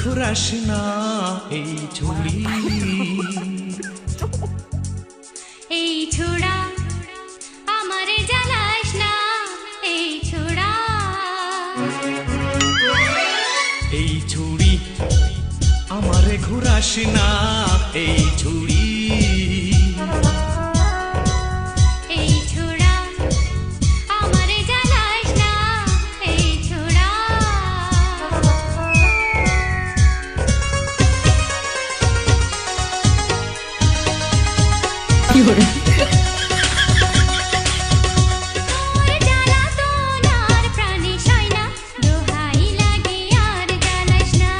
ঘোরাস না এই ছুরি। এই ছোড়া আমারে জ্বালাস না, এই ছোড়া। এই ছুরি আমারে ঘোরাস না এই ছুরি। এই ছোড়া আমারে জ্বালাস না, এই ছোড়া। তোর জ্বালাতন আর প্রাণে সয় না, দোহাই লাগে আর জ্বালাস না।